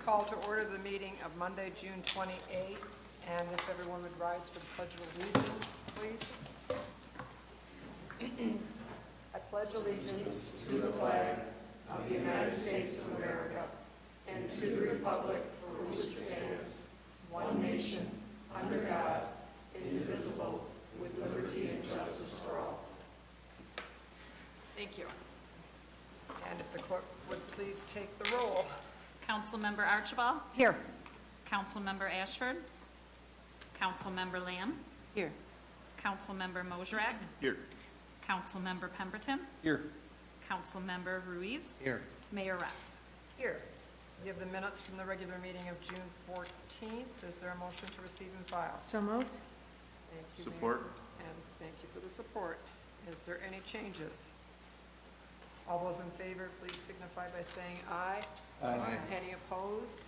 call to order the meeting of Monday, June 28th, and if everyone would rise for the Pledge of Allegiance, please. I pledge allegiance to the flag of the United States of America and to the republic for which it stands, one nation, under God, indivisible, with liberty and justice for all. Thank you. And if the clerk would please take the roll. Councilmember Archibald. Here. Councilmember Ashford. Councilmember Lamb. Here. Councilmember Mosrak. Here. Councilmember Pemberton. Here. Councilmember Ruiz. Here. Mayor Rep. Here. We have the minutes from the regular meeting of June 14th. Is there a motion to receive and file? So moved. Thank you, Support. Mayor. And thank you for the support. Is there any changes? All those in favor, please signify by saying aye. Aye. Any opposed?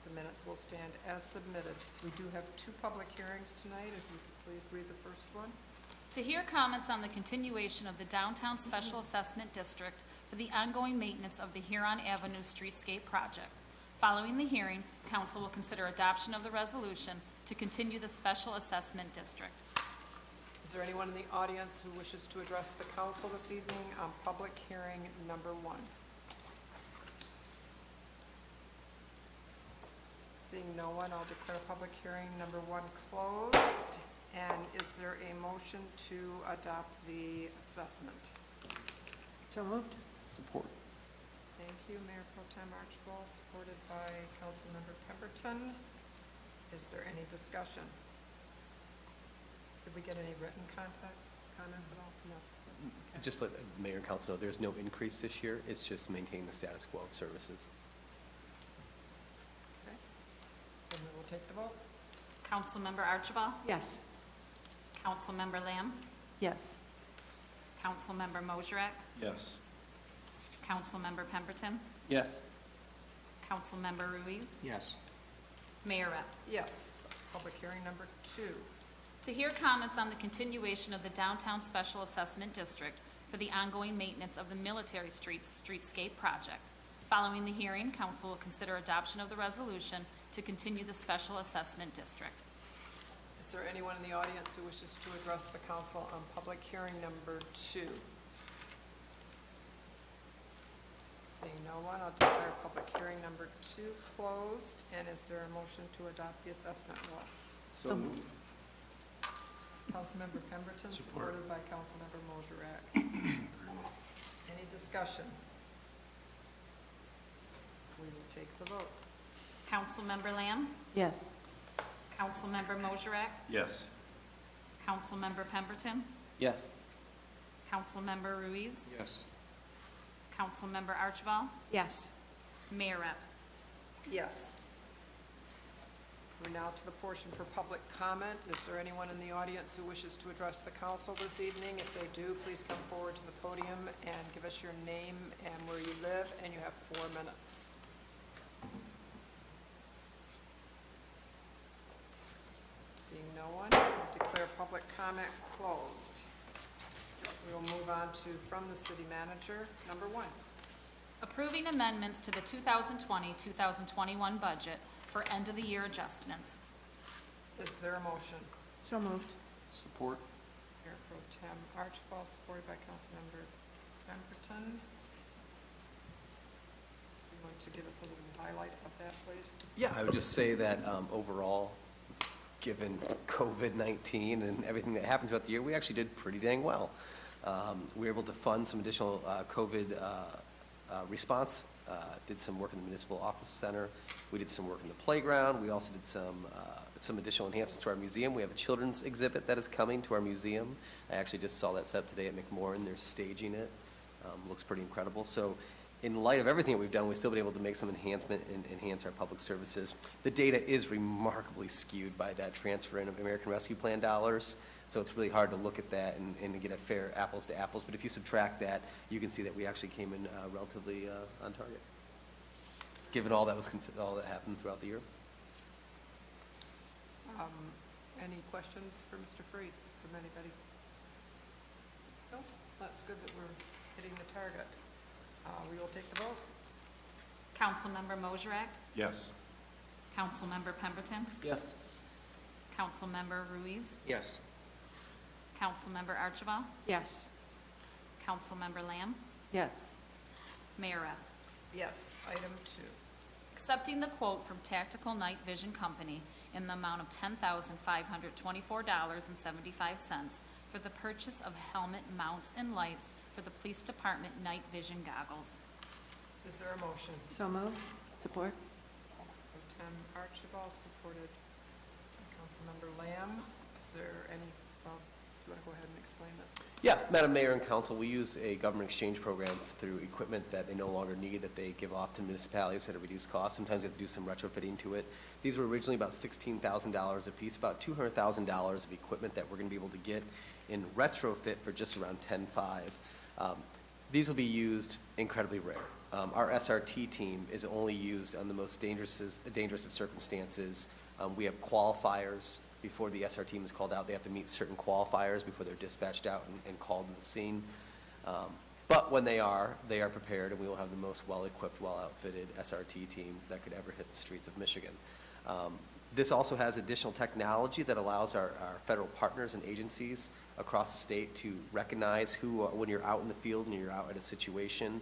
The minutes will stand as submitted. We do have two public hearings tonight. If you could please read the first one. To hear comments on the continuation of the Downtown Special Assessment District for the ongoing maintenance of the Huron Avenue Streetscape Project. Following the hearing, Council will consider adoption of the resolution to continue the Special Assessment District. Is there anyone in the audience who wishes to address the council this evening on public hearing number 1? Seeing no one, I'll declare public hearing number 1 closed. And is there a motion to adopt the assessment? So moved. Support. Thank you, Mayor Pro Tem Archibald, supported by Councilmember Pemberton. Is there any discussion? Did we get any written comments at all? No. Just let the mayor and council know, there's no increase this year. It's just maintaining the status quo of services. Okay. Then we will take the vote. Councilmember Archibald. Yes. Councilmember Lamb. Yes. Councilmember Mosrak. Yes. Councilmember Pemberton. Yes. Councilmember Ruiz. Yes. Mayor Rep. Yes. Public hearing number 2. To hear comments on the continuation of the Downtown Special Assessment District for the ongoing maintenance of the Military Streetscape Project. Following the hearing, Council will consider adoption of the resolution to continue the Special Assessment District. Is there anyone in the audience who wishes to address the council on public hearing number 2? Seeing no one, I'll declare public hearing number 2 closed. And is there a motion to adopt the assessment law? So moved. Councilmember Pemberton, Support. supported by Councilmember Mosrak. Any discussion? We will take the vote. Councilmember Lamb. Yes. Councilmember Mosrak. Yes. Councilmember Pemberton. Yes. Councilmember Ruiz. Yes. Councilmember Archibald. Yes. Mayor Rep. Yes. We're now to the portion for public comment. Is there anyone in the audience who wishes to address the council this evening? If they do, please come forward to the podium and give us your name and where you live, and you have 4 minutes. Seeing no one, I'll declare public comment closed. We will move on to from the city manager, number 1. Approving amendments to the 2020-2021 budget for end-of-the-year adjustments. Is there a motion? So moved. Support. Mayor Pro Tem Archibald, supported by Councilmember Pemberton. You want to give us a little highlight of that, please? Yeah, I would just say that overall, given COVID-19 and everything that happened throughout the year, we actually did pretty dang well. We were able to fund some additional COVID response, did some work in the municipal office center. We did some work in the playground. We also did some additional enhancements to our museum. We have a children's exhibit that is coming to our museum. I actually just saw that set up today at McMorran. They're staging it. Looks pretty incredible. So in light of everything that we've done, we've still been able to make some enhancement and enhance our public services. The data is remarkably skewed by that transfer in of American Rescue Plan dollars. So it's really hard to look at that and get a fair apples to apples. But if you subtract that, you can see that we actually came in relatively on target, given all that happened throughout the year. Any questions for Mr. Freed from anybody? No, that's good that we're hitting the target. We will take the vote. Councilmember Mosrak. Yes. Councilmember Pemberton, Yes. Councilmember Ruiz, Yes. Councilmember Archibald, Yes. Councilmember Lamb, Yes. Mayor Rapp. Yes. Item 2. Accepting the quote from Tactical Night Vision Company in the amount of $10,524.75 for the purchase of helmet mounts and lights for the police department night vision goggles. Is there a motion? So moved. Support? Pro Tem Archibald, supported by Councilmember Lamb. Is there any, do you want to go ahead and explain this? Yeah, Madam Mayor and Council, we use a government exchange program through equipment that they no longer need, that they give off to municipalities at a reduced cost. Sometimes we have to do some retrofitting to it. These were originally about $16,000 a piece, about $200,000 of equipment that we're going to be able to get in retrofit for just around $10,500. These will be used incredibly rare. Our SRT team is only used on the most dangerous of circumstances. We have qualifiers. Before the SR team is called out, they have to meet certain qualifiers before they're dispatched out and called to the scene. But when they are prepared, and we will have the most well-equipped, well-outfitted SRT team that could ever hit the streets of Michigan. This also has additional technology that allows our federal partners and agencies across the state to recognize when you're out in the field and you're out at a situation.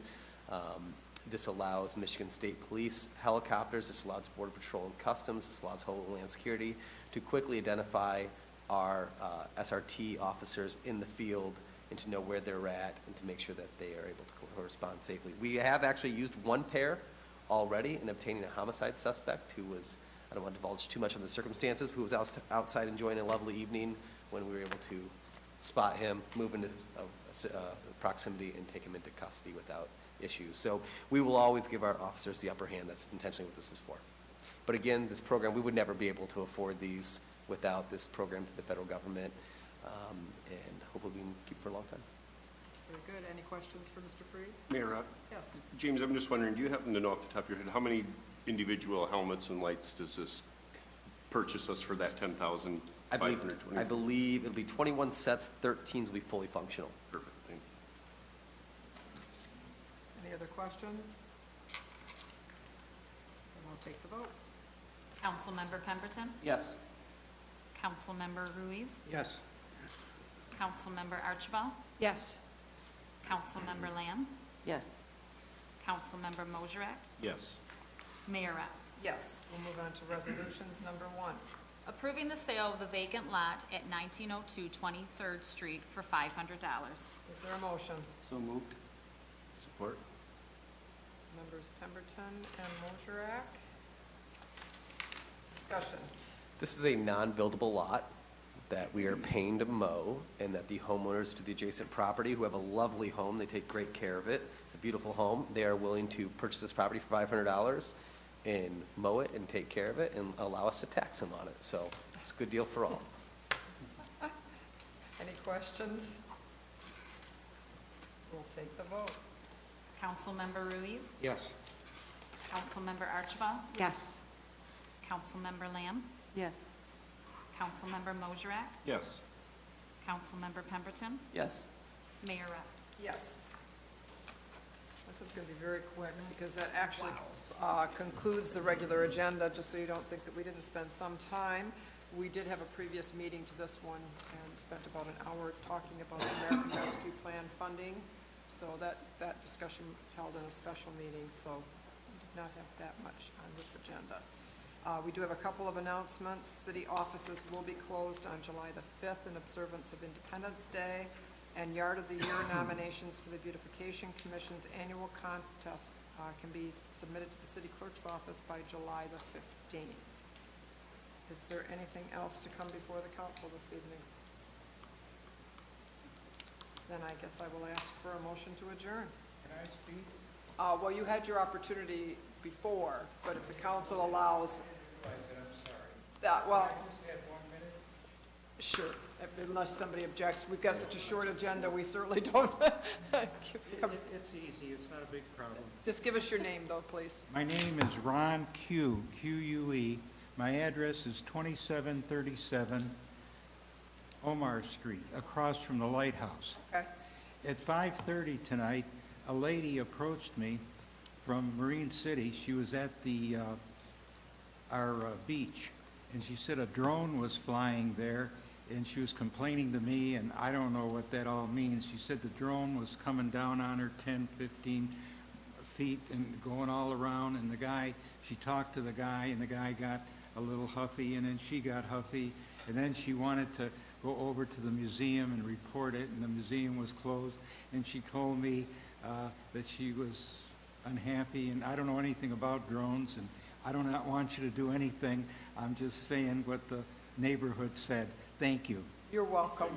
This allows Michigan State Police helicopters, this allows Border Patrol and Customs, this allows Homeland Security to quickly identify our SRT officers in the field and to know where they're at and to make sure that they are able to respond safely. We have actually used one pair already in obtaining a homicide suspect who was, I don't want to divulge too much on the circumstances, who was outside enjoying a lovely evening when we were able to spot him, move into proximity, and take him into custody without issues. So we will always give our officers the upper hand. That's intentionally what this is for. But again, this program, we would never be able to afford these without this program through the federal government, and hopefully we can keep it for a long time. Very good. Any questions for Mr. Freed? Mayor Rapp? Yes. James, I'm just wondering, do you happen to know off the top of your head, how many individual helmets and lights does this purchase us for that $10,520? I believe it'll be 21 sets, 13s will be fully functional. Perfect, thank you. Any other questions? Then I'll take the vote. Councilmember Pemberton, Yes. Councilmember Ruiz, Yes. Councilmember Archibald, Yes. Councilmember Lamb, Yes. Councilmember Mosrak, Yes. Mayor Rapp. Yes. We'll move on to resolutions. Number 1. Approving the sale of the vacant lot at 1902 23rd Street for $500. Is there a motion? So moved. Support? Members Pemberton and Mosherak. Discussion. This is a non-buildable lot that we are paying to mow, and that the homeowners to the adjacent property, who have a lovely home, they take great care of it, it's a beautiful home, they are willing to purchase this property for $500 and mow it and take care of it and allow us to tax them on it. So it's a good deal for all. Any questions? We'll take the vote. Councilmember Ruiz, Yes. Councilmember Archibald, Yes. Councilmember Lamb, Yes. Councilmember Mosrak, Yes. Councilmember Pemberton, Yes. Mayor Rapp. Yes. This is going to be very quick because that actually concludes the regular agenda, just so you don't think that we didn't spend some time. We did have a previous meeting to this one and spent about an hour talking about the American Rescue Plan funding. So that discussion was held in a special meeting, so we did not have that much on this agenda. We do have a couple of announcements. City offices will be closed on July the 5th in observance of Independence Day, and Yard of the Year nominations for the Beautification Commission's annual contest can be submitted to the city clerk's office by July the 15th. Is there anything else to come before the council this evening? Then I guess I will ask for a motion to adjourn. Can I speak? Well, you had your opportunity before, but if the council allows I'm sorry. that, well, Can I just have 1 minute? sure, unless somebody objects. We've got such a short agenda, we certainly don't. It's easy, it's not a big problem. Just give us your name, though, please. My name is Ron Q, Q-U-E. My address is 2737 Omar Street, across from the lighthouse. Okay? At 5:30 tonight, a lady approached me from Marine City. She was at the beach, and she said a drone was flying there, and she was complaining to me, and I don't know what that all means. She said the drone was coming down on her 10, 15 feet and going all around, and she talked to the guy, and the guy got a little huffy, and then she got huffy, and then she wanted to go over to the museum and report it, and the museum was closed, and she told me that she was unhappy, and I don't know anything about drones, and I do not want you to do anything. I'm just saying what the neighborhood said. Thank you. You're welcome.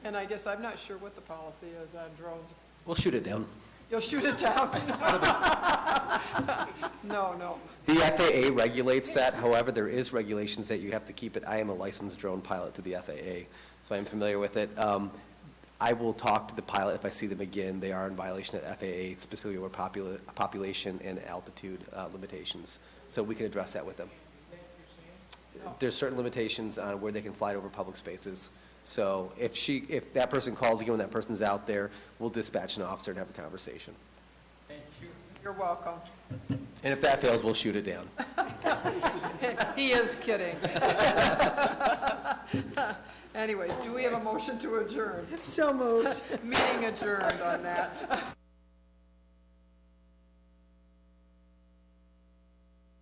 And I guess I'm not sure what the policy is on drones. We'll shoot it down. You'll shoot it down? No. The FAA regulates that. However, there is regulations that you have to keep it. I am a licensed drone pilot through the FAA, so I'm familiar with it. I will talk to the pilot if I see them again. They are in violation of FAA, specifically with population and altitude limitations. So we can address that with them. There's certain limitations on where they can fly over public spaces. So if that person calls again when that person's out there, we'll dispatch an officer and have a conversation. You're welcome. And if that fails, we'll shoot it down. He is kidding. Anyways, do we have a motion to adjourn? So moved. Meeting adjourned on that.